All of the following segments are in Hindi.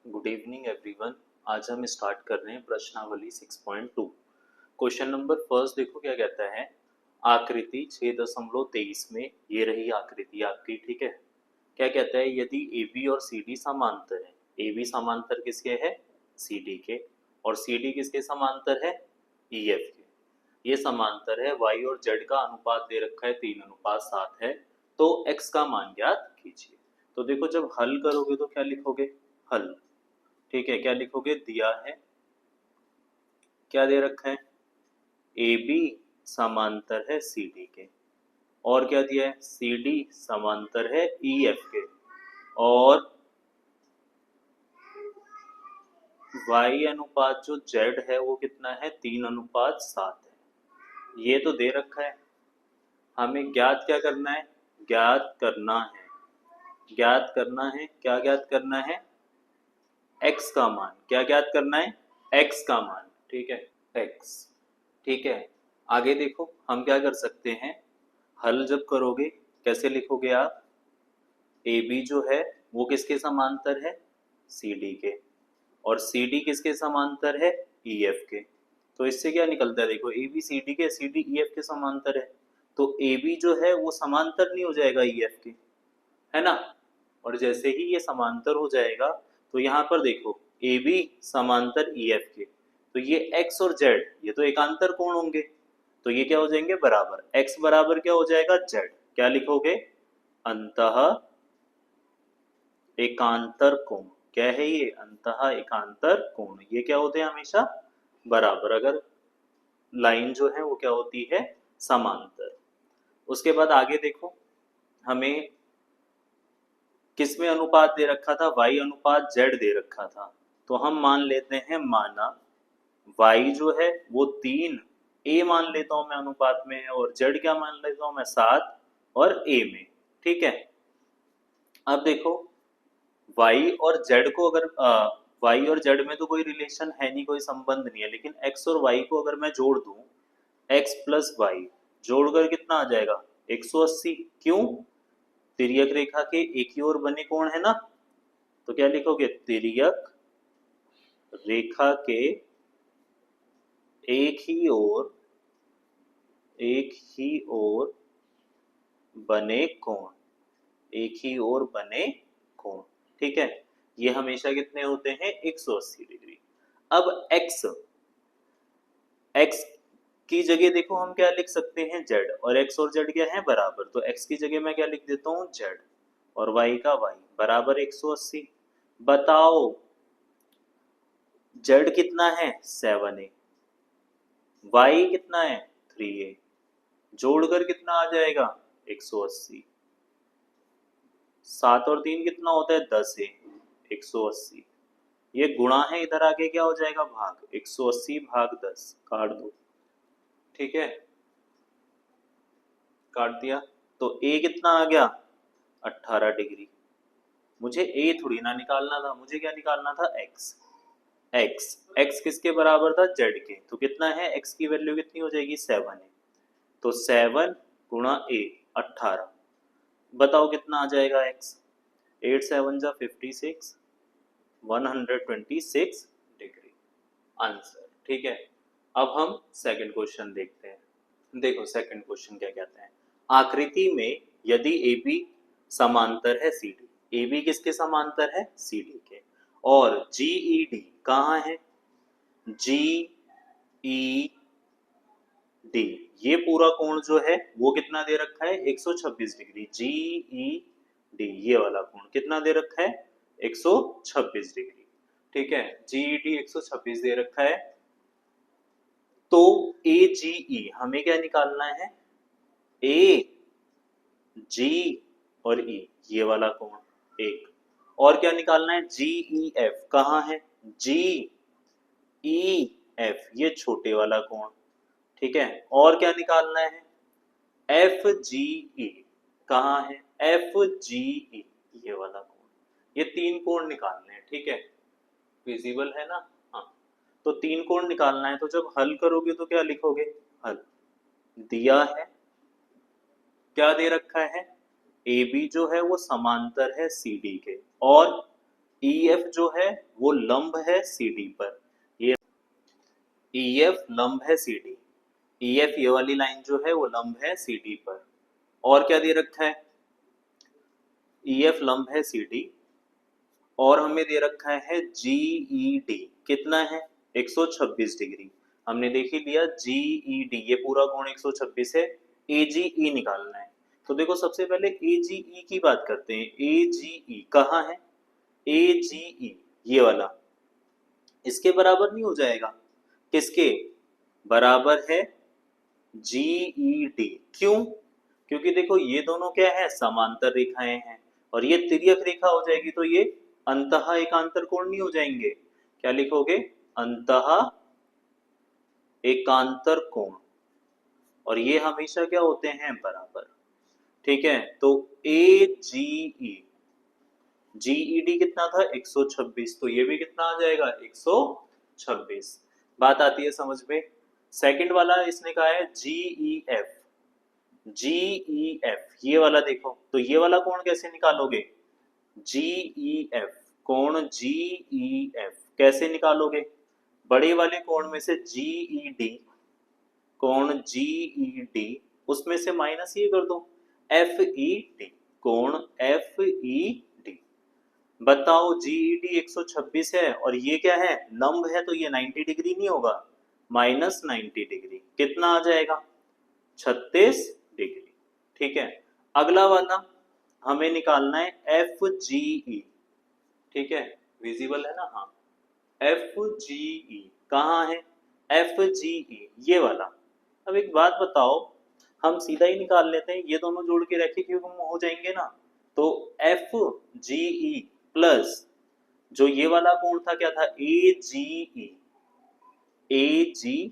Good evening everyone. आज हम स्टार्ट कर रहे हैं प्रश्नावली 6.2। क्वेश्चन नंबर फर्स्ट देखो क्या कहता है। आकृति 6.23 में ये रही आकृति आपकी, ठीक है। क्या कहता है, यदि ए बी और सी डी समांतर है, ए बी समांतर किसके है, सी डी के, और सी डी किसके समांतर है, ई एफ के। ये समांतर है, वाई और जेड का अनुपात दे रखा है 3:7 है, तो एक्स का मान ज्ञात कीजिए। तो देखो जब हल करोगे तो क्या लिखोगे, हल, ठीक है। क्या लिखोगे, दिया है, क्या दे रखा है, ए बी समांतर है सी डी के, और क्या दिया है, सी डी समांतर है ई एफ के, और y अनुपात जो z है वो कितना है, 3:7 है। ये तो दे रखा है, हमें ज्ञात क्या करना है, ज्ञात करना है, ज्ञात करना है, क्या ज्ञात करना है, x का मान। क्या ज्ञात करना है, x का मान, ठीक है, x, ठीक है। आगे देखो हम क्या कर सकते हैं, हल जब करोगे कैसे लिखोगे आप, ए बी जो है वो किसके समांतर है, सी डी के, और सी डी किसके समांतर है, ई एफ के। तो इससे क्या निकलता है, देखो ए बी सी डी के, सी डी ई एफ के समांतर है, तो ए बी जो है वो समांतर नहीं हो जाएगा ई एफ के, है ना। और जैसे ही ये समांतर हो जाएगा तो यहाँ पर देखो ए बी समांतर ई एफ के, तो ये एक्स और जेड ये तो एकांतर कोण होंगे, तो ये क्या हो जाएंगे, बराबर। एक्स बराबर क्या हो जाएगा, जेड। क्या लिखोगे, अंतः एकांतर कोण। क्या है ये, अंतः एकांतर कोण। ये क्या होते हैं, हमेशा बराबर, अगर लाइन जो है वो क्या होती है, समांतर। उसके बाद आगे देखो, हमें किसमें अनुपात दे रखा था, y अनुपात z दे रखा था, तो हम मान लेते हैं, माना y जो है वो 3 a मान लेता हूं मैं अनुपात में है, और z क्या मान लेता हूं मैं, 7 और a में, ठीक है। अब देखो y और z को अगर y और z में तो कोई रिलेशन है नहीं, कोई संबंध नहीं है, लेकिन x और y को अगर मैं जोड़ दूं, x प्लस वाई जोड़कर कितना आ जाएगा, 180। क्यों, तिर्यक रेखा के एक ही ओर बने कोण है ना, तो क्या लिखोगे, तिर्यक रेखा के एक ही ओर, एक ही ओर बने कोण, एक ही ओर बने कोण, ठीक है। ये हमेशा कितने होते हैं, 180 डिग्री। अब x, x की जगह देखो हम क्या लिख सकते हैं, z, और x और z क्या है, बराबर, तो x की जगह मैं क्या लिख देता हूँ, z, और y का y बराबर 180। बताओ z कितना है, 7a, y कितना है, 3a, जोड़कर कितना आ जाएगा, 180। 7 और 3 कितना होता है, 10a, 180। ये गुणा है, इधर आके क्या हो जाएगा, भाग, 180 भाग 10, काट दो, ठीक है, काट दिया। तो a कितना आ गया, 18 डिग्री। मुझे a थोड़ी ना निकालना था, मुझे क्या निकालना था, x। x किसके बराबर था, z के, तो कितना है, x की वैल्यू कितनी हो जाएगी, 7 है, तो 7 गुणा a 18, बताओ कितना आ जाएगा x, 8 7 जा 56, 126 डिग्री आंसर, ठीक है। अब हम सेकंड क्वेश्चन देखते हैं। देखो सेकंड क्वेश्चन क्या कहते हैं, आकृति में यदि ए बी समांतर है सी डी, ए बी किसके समांतर है, सी डी के, और जी ई डी कहाँ है, जी ई डी, ये पूरा कोण जो है वो कितना दे रखा है, 126 डिग्री। जी ई डी ये वाला कोण कितना दे रखा है, 126 डिग्री, ठीक है। जी ई डी 126 दे रखा है, तो ए जी ई हमें क्या निकालना है, ए जी और ई ये वाला कोण एक, और क्या निकालना है, जी ई एफ कहाँ है, जी ई एफ ये छोटे वाला कोण, ठीक है। और क्या निकालना है, एफ जी ई कहाँ है, एफ जी ई ये वाला कोण। ये 3 कोण निकालने हैं, ठीक है, विजिबल है ना, हाँ। तो 3 कोण निकालना है, तो जब हल करोगे तो क्या लिखोगे, हल, दिया है, क्या दे रखा है, ए बी जो है वो समांतर है सी डी के, और EF जो है वो लंब है CD पर, ये EF लंब है CD, EF ये वाली लाइन जो है वो लंब है CD पर। और क्या दे रखा है, EF लंब है CD और हमें दे रखा है GED कितना है 126 डिग्री। हमने देख ही लिया GED ये पूरा कोण 126 है, AGE निकालना है। तो देखो सबसे पहले AGE की बात करते हैं। AGE कहाँ है, AGE ये वाला इसके बराबर नहीं हो जाएगा, किसके बराबर है, GED। क्यों, क्योंकि देखो ये दोनों क्या है, समांतर रेखाएं हैं और ये तिर्यक रेखा हो जाएगी तो ये अंतः एकांतर कोण नहीं हो जाएंगे। क्या लिखोगे, अंतः एकांतर कोण, और ये हमेशा क्या होते हैं, बराबर। ठीक है, तो AGE GED कितना था 126, तो ये भी कितना आ जाएगा 126। बात आती है समझ में। सेकंड वाला इसने कहा है GEF, GEF ये वाला देखो, तो ये वाला कोण कैसे निकालोगे, GEF कोण GEF कैसे निकालोगे, बड़े वाले कोण में से GED कोण GED उसमें से माइनस ये कर दो FED कोण FED। बताओ GED 126 है और ये क्या है, लंब है, तो ये 90 डिग्री नहीं होगा, माइनस 90 डिग्री, कितना आ जाएगा 36 डिग्री। ठीक है, अगला वाला हमें निकालना है FGE। ठीक है, विजिबल है ना, हाँ FGE कहाँ है, FGE ये वाला। अब एक बात बताओ, हम सीधा ही निकाल लेते हैं, ये दोनों जोड़ के रखे क्यों हो जाएंगे ना, तो FGE प्लस जो ये वाला कोण था क्या था, AGE, AGE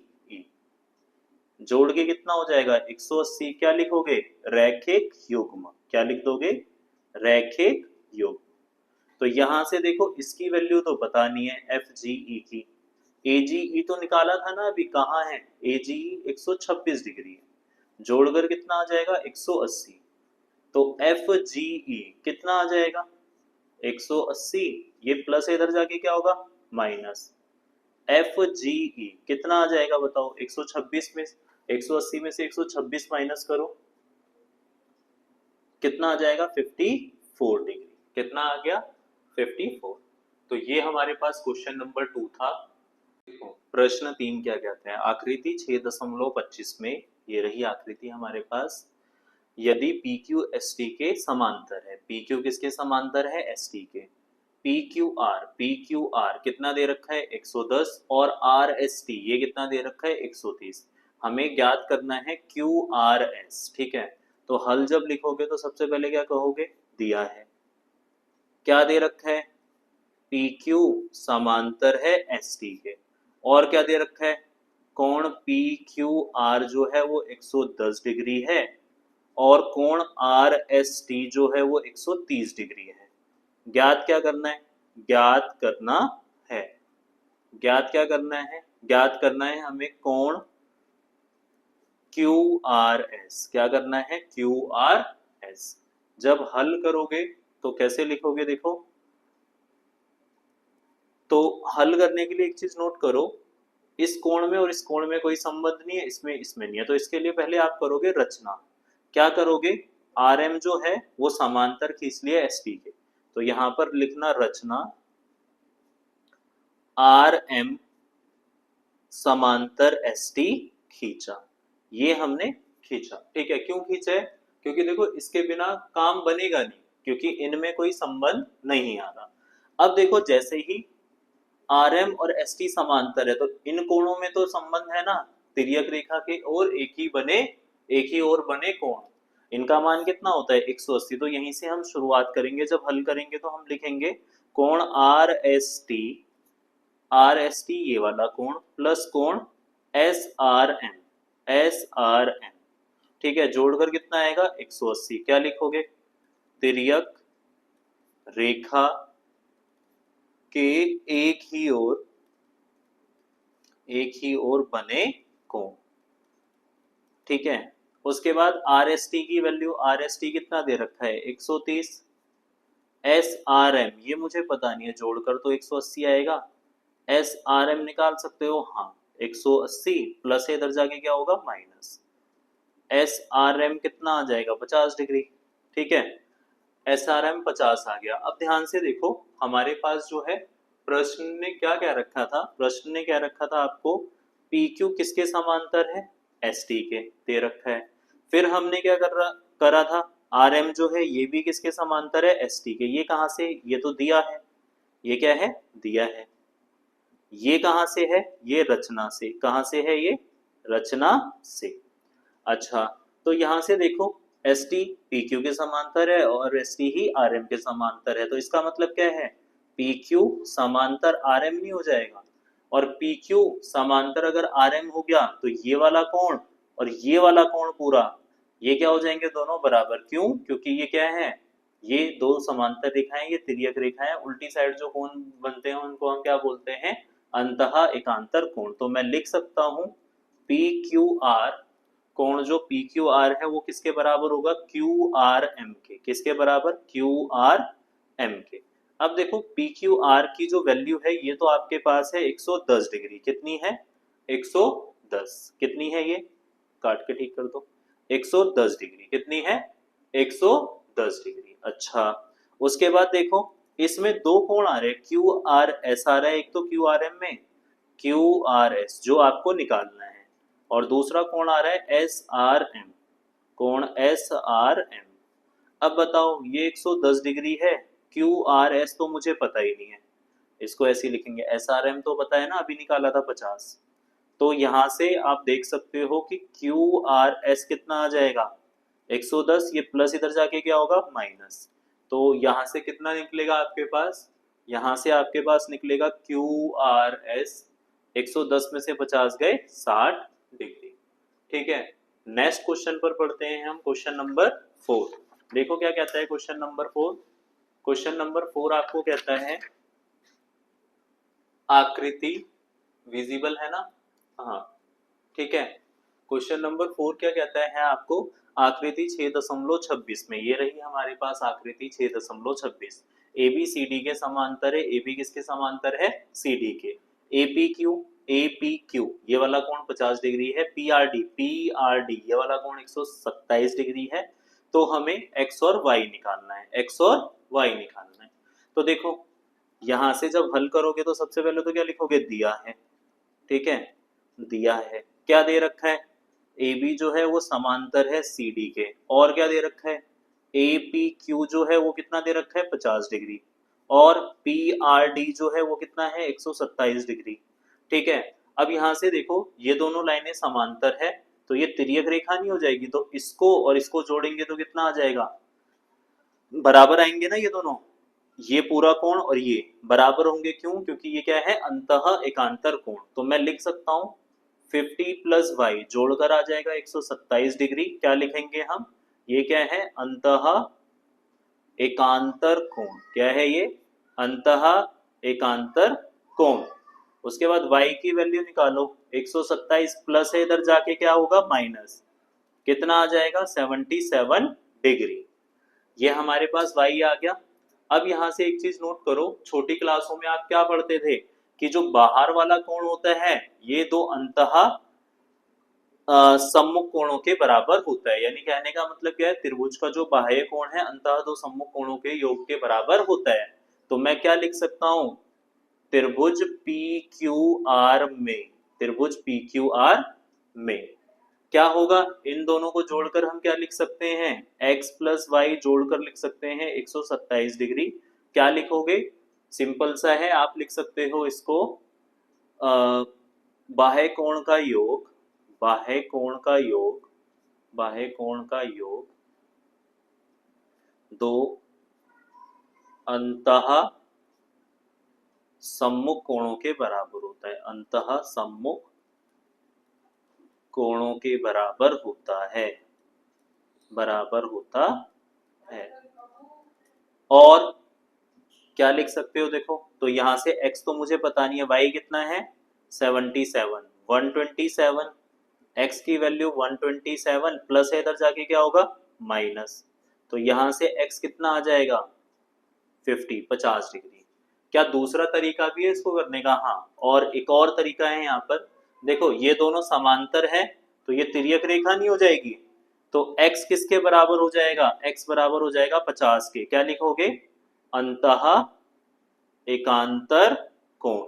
जोड़ के कितना हो जाएगा 180। क्या लिखोगे, रैखिक युग्म, क्या लिख दोगे, रैखिक युग्म। तो यहां से देखो इसकी वैल्यू तो पता नहीं है FGE की, AGE तो निकाला था ना अभी, कहाँ है AGE 126 डिग्री है, जोड़कर कितना आ जाएगा 180, तो FGE कितना आ जाएगा 180, ये प्लस इधर जाके क्या होगा माइनस, FGE कितना आ जाएगा बताओ 126 में 180 में से 126 माइनस करो, कितना आ जाएगा 54 डिग्री, कितना आ गया 54। तो ये हमारे पास क्वेश्चन नंबर 2 था। प्रश्न 3 क्या कहते हैं, आकृति 6.25 में, ये रही आकृति हमारे पास, यदि PQ ST के समांतर है, PQ किसके समांतर है, ST के, PQR कितना दे रखा है 110 और RST ये कितना दे रखा है 130। हमें ज्ञात करना है QRS। ठीक है, तो हल जब लिखोगे तो सबसे पहले क्या कहोगे, दिया है, क्या दे रखा है, PQ समांतर है ST के, और क्या दे रखा है, कोण PQR जो है वो 110 डिग्री है और कोण RST जो है वो 130 डिग्री है। ज्ञात क्या करना है, ज्ञात करना है, ज्ञात क्या करना है, ज्ञात करना है हमें कोण QRS, क्या करना है QRS। जब हल करोगे तो कैसे लिखोगे, देखो तो हल करने के लिए एक चीज नोट करो, इस कोण में और इस कोण में कोई संबंध नहीं है, इसमें इसमें नहीं है, तो इसके लिए पहले आप करोगे रचना, क्या करोगे, RM जो है वो समांतर खींच लिया ST के, तो यहां पर लिखना रचना RM समांतर ST खींचा, ये हमने खींचा। ठीक है, क्यों खींचा है, क्योंकि देखो इसके बिना काम बनेगा नहीं, क्योंकि इनमें कोई संबंध नहीं आ रहा। अब देखो जैसे ही RM और ST समांतर है तो इन कोणों में तो संबंध है ना, तिर्यक रेखा के और एक ही और बने कोण, इनका मान कितना होता है 180। तो यहीं से हम शुरुआत करेंगे, जब हल करेंगे तो हम लिखेंगे कोण RST ये वाला कोण प्लस कोण SRM। ठीक है, जोड़कर कितना आएगा 180। क्या लिखोगे, तिर्यक रेखा के एक ही ओर बने कोण। ठीक है, उसके बाद RST की वैल्यू, RST कितना दे रखा है 130, एस आर एम ये मुझे पता नहीं है, जोड़कर तो 180 आएगा। एस आर एम निकाल सकते हो, हाँ 180 प्लस है, इधर जाके क्या होगा माइनस। एस आर एम कितना आ जाएगा 50 डिग्री। ठीक है, एस आर एम 50 आ गया। अब ध्यान से देखो हमारे पास जो है प्रश्न ने क्या क्या रखा था, प्रश्न ने क्या रखा था आपको, पी क्यू किसके समांतर है, एस टी के दे रखा है। फिर हमने क्या करा था, आर एम जो है ये भी किसके समांतर है, एस टी के। ये कहाँ से, ये तो दिया है, ये क्या है दिया है। ये कहाँ से है, ये रचना से। कहाँ से है ये, रचना से। अच्छा, तो यहाँ से देखो एस टी पी क्यू के समांतर है और एस टी ही आर एम के समांतर है, तो इसका मतलब क्या है, पी क्यू समांतर आर एम नहीं हो जाएगा। और पी क्यू समांतर अगर आर एम हो गया तो ये वाला कोण और ये वाला कोण पूरा, ये क्या हो जाएंगे दोनों बराबर। क्यों, क्योंकि ये क्या है, ये दो समांतर रेखाएं, ये तिर्यक रेखाएं, उल्टी साइड जो कोण बनते हैं उनको हम क्या बोलते हैं, अंतः एकांतर कोण। तो मैं लिख सकता हूं पी क्यू आर, कोण जो पी क्यू आर है वो किसके बराबर होगा, क्यू आर एम के। किसके बराबर, क्यू आर एम के। अब देखो पी क्यू आर की जो वैल्यू है ये तो आपके पास है 110 डिग्री। कितनी है, 110। कितनी है ये, काट के ठीक कर दो, 110 डिग्री। कितनी है, 110 डिग्री। अच्छा, उसके बाद देखो इसमें दो कोण आ रहे हैं, क्यू आर एस आ रहा है एक तो क्यू आर एम में, क्यू आर एस जो आपको निकालना है, और दूसरा कोण आ रहा है एस आर एम, कोण एस आर एम। अब बताओ ये 110 डिग्री है, क्यू आर एस तो मुझे पता ही नहीं है, इसको ऐसे ही लिखेंगे। एस आर एम तो पता है ना, अभी निकाला था 50। तो यहां से आप देख सकते हो कि क्यू आर एस कितना आ जाएगा 110, ये प्लस इधर जाके क्या होगा माइनस। तो यहां से कितना निकलेगा आपके पास, यहां से आपके पास निकलेगा क्यू आर एस 110 में से 50 गए 60 डिग्री। ठीक है, नेक्स्ट क्वेश्चन पर पढ़ते हैं हम, क्वेश्चन नंबर 4। देखो क्या कहता है क्वेश्चन नंबर 4। क्वेश्चन नंबर 4 आपको कहता है आकृति विजिबल है ना, हाँ ठीक है। क्वेश्चन नंबर 4 क्या कहता है आपको, आकृति 6.26 में, ये रही हमारे पास आकृति 6.26, ए बी सी डी के समांतर है। ए बी किसके समांतर है, सी डी के। ए पी क्यू ये वाला कोण 50 डिग्री है। पी आर डी ये वाला कोण 127 डिग्री है। तो हमें एक्स और वाई निकालना है, एक्स और वाई निकालना है। तो देखो यहां से जब हल करोगे तो सबसे पहले तो क्या लिखोगे, दिया है। ठीक है, दिया है, क्या दे रखा है, ए बी जो है वो समांतर है सी डी के, और क्या दे रखा है, ए पी क्यू जो है वो कितना दे रखा है 50 डिग्री, और पी आर डी जो है वो कितना है 127 डिग्री। ठीक है, अब यहां से देखो ये दोनों लाइनें समांतर है तो ये तिर्यक रेखा नहीं हो जाएगी, तो इसको और इसको जोड़ेंगे तो कितना आ जाएगा, बराबर आएंगे ना ये दोनों, ये पूरा कोण और ये बराबर होंगे। क्यों, क्योंकि ये क्या है अंतः एकांतर कोण। तो मैं लिख सकता हूं 50 प्लस वाई जोड़कर आ जाएगा 127 डिग्री। क्या लिखेंगे हम, ये क्या है अंतः एकांतर कोण। क्या है ये, अंतः एकांतर कोण। उसके बाद y की वैल्यू निकालो, 127 प्लस है इधर जाके क्या होगा माइनस, कितना आ जाएगा 77 डिग्री। ये हमारे पास y आ गया। अब यहां से एक चीज नोट करो, छोटी क्लासों में आप क्या पढ़ते थे कि जो बाहर वाला कोण होता है ये दो अंतः सम्मुख कोणों के बराबर होता है। यानी कहने का मतलब क्या है, त्रिभुज का जो बाह्य कोण है अंतः दो सम्मुख कोणों के योग के बराबर होता है। तो मैं क्या लिख सकता हूं, त्रिभुज पी क्यू आर में, त्रिभुज पी क्यू आर में क्या होगा, इन दोनों को जोड़कर हम क्या लिख सकते हैं, x प्लस वाई जोड़कर लिख सकते हैं 127 डिग्री। क्या लिखोगे, सिंपल सा है, आप लिख सकते हो इसको बाह्य कोण का योग, बाह्य कोण का योग, बाह्य कोण का योग दो अंतः सम्मुख कोणों के बराबर होता है, अंतः सम्मुख कोणों के बराबर होता है, बराबर होता है। और क्या लिख सकते हो देखो, तो यहां से x तो मुझे पता नहीं है, y कितना है 77, 127, x की वैल्यू 127 प्लस है इधर जाके क्या होगा माइनस। तो यहां से x कितना आ जाएगा 50 डिग्री। क्या दूसरा तरीका भी है इसको करने का? हाँ, और एक और तरीका है यहाँ पर। देखो ये दोनों समांतर है तो ये तिर्यक रेखा नहीं हो जाएगी, तो x किसके बराबर हो जाएगा? x बराबर हो जाएगा 50 के। क्या लिखोगे? अंतः एकांतर कोण,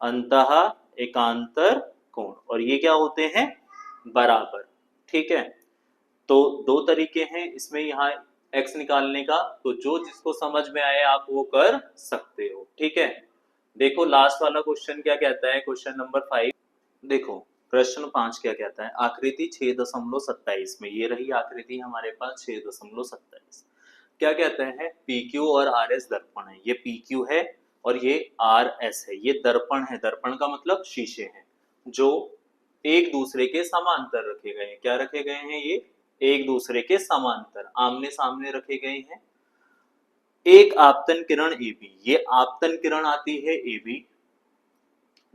अंतः एकांतर कोण, और ये क्या होते हैं? बराबर। ठीक है, तो दो तरीके हैं इसमें यहाँ x निकालने का, तो जो जिसको समझ में आए आप वो कर सकते हो। ठीक है, देखो लास्ट वाला क्वेश्चन क्या कहता है, क्वेश्चन नंबर 5। देखो प्रश्न 5 क्या कहता है, आकृति 6.27 में, ये रही आकृति हमारे पास 6.27। क्या कहता है? PQ और RS दर्पण है, ये PQ है और ये RS है, ये दर्पण है। दर्पण का मतलब शीशे हैं जो एक दूसरे के समांतर रखे गए हैं। क्या रखे गए हैं? ये एक दूसरे के समांतर आमने सामने रखे गए हैं। एक आपतन किरण AB, ये आपतन किरण आती है AB,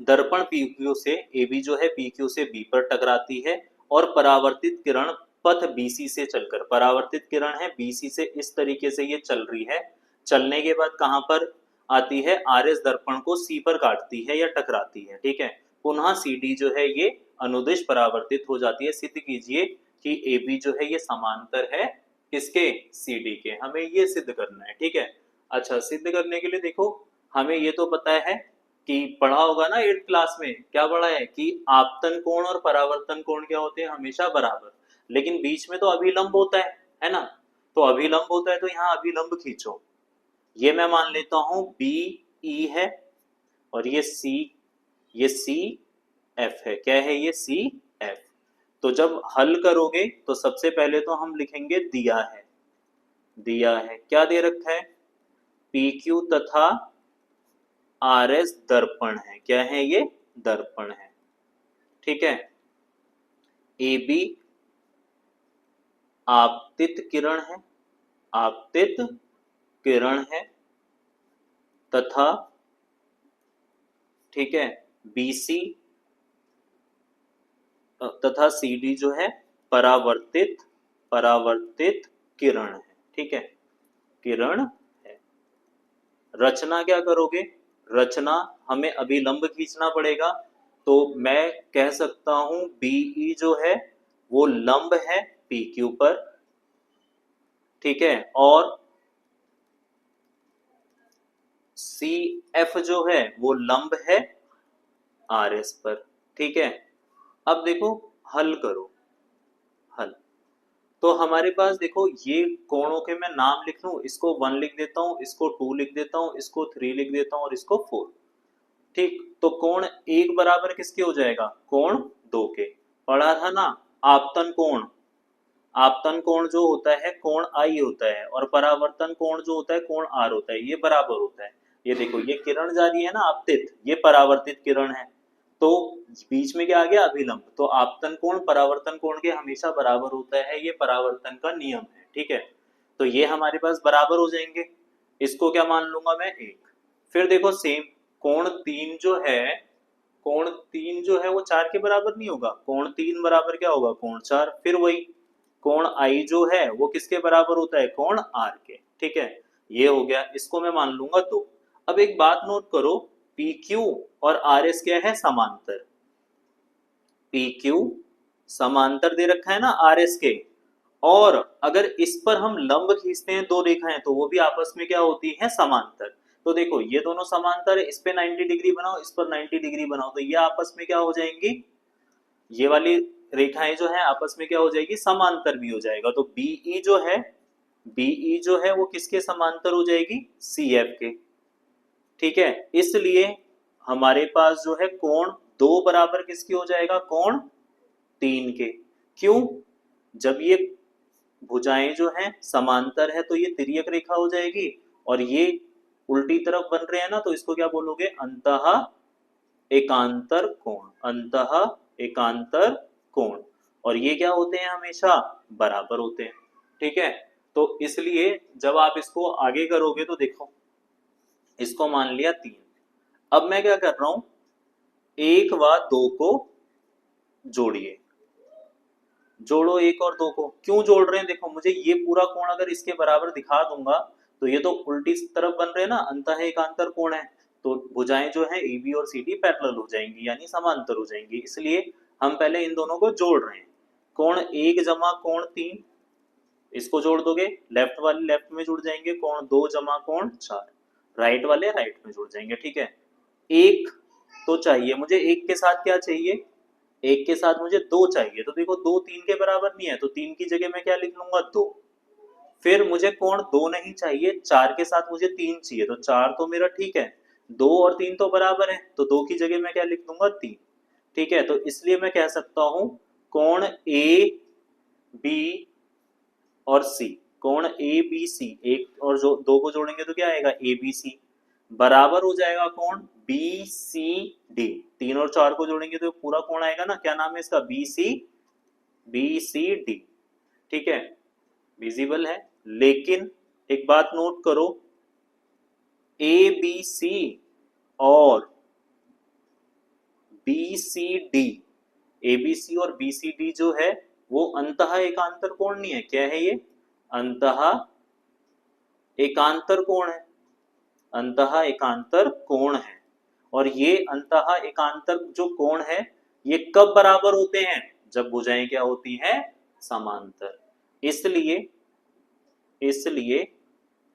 दर्पण PQ से, AB जो है PQ से B पर टकराती है और परावर्तित किरण पथ BC से चलकर, परावर्तित किरण है BC से, इस तरीके से ये चल रही है। चलने के बाद कहां पर आती है? RS दर्पण को C पर काटती है या टकराती है। ठीक है, पुनः CD जो है ये अनुदिश परावर्तित हो जाती है। सिद्ध कीजिए कि AB जो है ये समांतर है किसके? CD के। हमें ये सिद्ध करना है। ठीक है, अच्छा सिद्ध करने के लिए देखो हमें ये तो पता है कि पढ़ा होगा ना 8th क्लास में, क्या पढ़ा है कि आपतन कोण और परावर्तन कोण क्या होते हैं? हमेशा बराबर, लेकिन बीच में तो अभिलंब होता है ना? तो अभिलंब होता है तो यहाँ अभिलंब खींचो। ये मैं मान लेता हूं BE है और ये CF है। क्या है ये? CF। तो जब हल करोगे तो सबसे पहले तो हम लिखेंगे दिया है, दिया है क्या दे रखा है? PQ तथा RS दर्पण है। क्या है ये? दर्पण है। ठीक है, AB आपतित किरण है, आपतित किरण है, तथा ठीक है BC तथा CD जो है परावर्तित, परावर्तित किरण है। ठीक है, किरण है। रचना क्या करोगे? रचना हमें अभिलंब खींचना पड़ेगा, तो मैं कह सकता हूं BE जो है वो लंब है PQ पर। ठीक है, और CF जो है वो लंब है RS पर। ठीक है, अब देखो हल करो, हल। तो हमारे पास देखो ये कोणों के मैं नाम लिख लूं, इसको 1 लिख देता हूं, इसको 2 लिख देता हूं, इसको 3 लिख देता हूं और इसको 4। ठीक, तो कोण 1 बराबर किसके हो जाएगा? कोण 2 के। पढ़ा था ना आपतन कोण, आपतन कोण जो होता है कोण I होता है और परावर्तन कोण जो होता है कोण R होता है, ये बराबर होता है। ये देखो ये किरण जा रही है ना आपतित, ये परावर्तित किरण है, तो बीच में क्या आ गया? अभिलंब। तो आपतन कोण परावर्तन कोण के हमेशा बराबर होता है, ये परावर्तन का नियम है। ठीक है, तो ये हमारे पास बराबर हो जाएंगे। इसको क्या मान लूंगा मैं? 1। फिर देखो सेम कोण 3 जो है, कोण 3 जो है वो 4 के बराबर नहीं होगा। कोण 3 बराबर क्या होगा? कोण 4। फिर वही कोण I जो है वो किसके बराबर होता है? कोण R के। ठीक है, ये हो गया, इसको मैं मान लूंगा 2। अब एक बात नोट करो, PQ और RS क्या है? समांतर। PQ समांतर दे रखा है ना RS के, और अगर इस पर हम लंब खींचते हैं दो रेखाएं तो वो भी आपस में क्या होती है? समांतर। तो देखो ये दोनों समांतर है, इस पे 90 डिग्री बनाओ, इस पर 90 डिग्री बनाओ, तो ये आपस में क्या हो जाएंगी? ये वाली रेखाएं जो है आपस में क्या हो जाएगी? समांतर भी हो जाएगा। तो BE जो है, BE जो है वो किसके समांतर हो जाएगी? CF के। ठीक है, इसलिए हमारे पास जो है कोण 2 बराबर किसके हो जाएगा? कोण 3 के। क्यों? जब ये भुजाएं जो हैं समांतर है तो ये तिर्यक रेखा हो जाएगी, और ये उल्टी तरफ बन रहे हैं ना, तो इसको क्या बोलोगे? अंतः एकांतर कोण, अंतः एकांतर कोण। और ये क्या होते हैं? हमेशा बराबर होते हैं। ठीक है, तो इसलिए जब आप इसको आगे करोगे तो देखो इसको मान लिया 3। अब मैं क्या कर रहा हूं? 1 व 2 को जोड़िए, जोड़ो 1 और 2 को। क्यों जोड़ रहे हैं? देखो मुझे ये पूरा कोण अगर इसके बराबर दिखा दूंगा तो ये तो उल्टी तरफ बन रहे हैं ना, अंतः एकांतर कोण है, तो भुजाएं जो है ए बी और सी डी पैरेलल हो जाएंगी यानी समांतर हो जाएंगी, इसलिए हम पहले इन दोनों को जोड़ रहे हैं। कोण 1 जमा कोण 3, इसको जोड़ दोगे, लेफ्ट वाले लेफ्ट में जुड़ जाएंगे, कोण 2 जमा कोण 4, राइट वाले राइट में जुड़ जाएंगे। ठीक है, एक तो चाहिए मुझे, एक के साथ क्या चाहिए, एक के साथ मुझे 2 चाहिए, तो देखो 2 3 के बराबर नहीं है, तो 3 की जगह मैं क्या लिख लूंगा 2। फिर मुझे कोण 2 नहीं चाहिए, 4 के साथ मुझे 3 चाहिए, तो 4 तो मेरा ठीक है, 2 और 3 तो बराबर है, तो 2 की जगह मैं क्या लिख दूंगा 3। ठीक है, तो इसलिए मैं कह सकता हूं कोण ए बी और सी, कोण ए बी सी, एक और जो 2 को जोड़ेंगे तो क्या आएगा ए बी सी, बराबर हो जाएगा कोण बी सी डी, 3 और 4 को जोड़ेंगे तो पूरा कोण आएगा ना, क्या नाम है इसका, बी सी डी। ठीक है, विजिबल है, लेकिन एक बात नोट करो, ए बी सी और B C D, A B C और बी सी डी जो है वो अंतः एकांतर कोण नहीं है, क्या है ये, अंतः एकांतर कोण है, अंतः एकांतर कोण है। और ये अंतः एकांतर जो कोण है ये कब बराबर होते हैं, जब भुजाएं क्या होती हैं, समांतर। इसलिए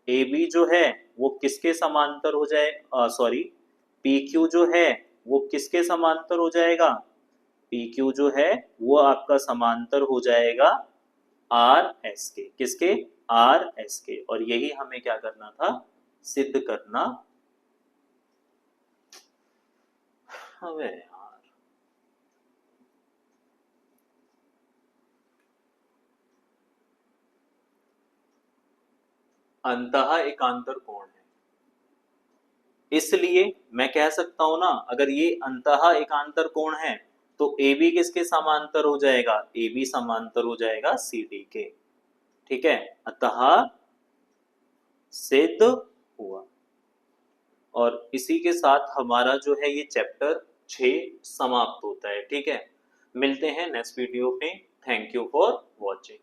ए बी जो है वो किसके समांतर हो जाए, सॉरी पी क्यू जो है वो किसके समांतर हो जाएगा, पी क्यू जो है वो आपका समांतर हो जाएगा आर एस के, किसके, आर एस के। और यही हमें क्या करना था, सिद्ध करना। अबे यार, अंतः एकांतर कोण है, इसलिए मैं कह सकता हूं ना, अगर ये अंतः एकांतर कोण है तो ए बी किसके समांतर हो जाएगा, ए बी समांतर हो जाएगा सी डी के। ठीक है, अतः सिद्ध हुआ। और इसी के साथ हमारा जो है ये चैप्टर 6 समाप्त होता है। ठीक है, मिलते हैं नेक्स्ट वीडियो में। Thank you for watching.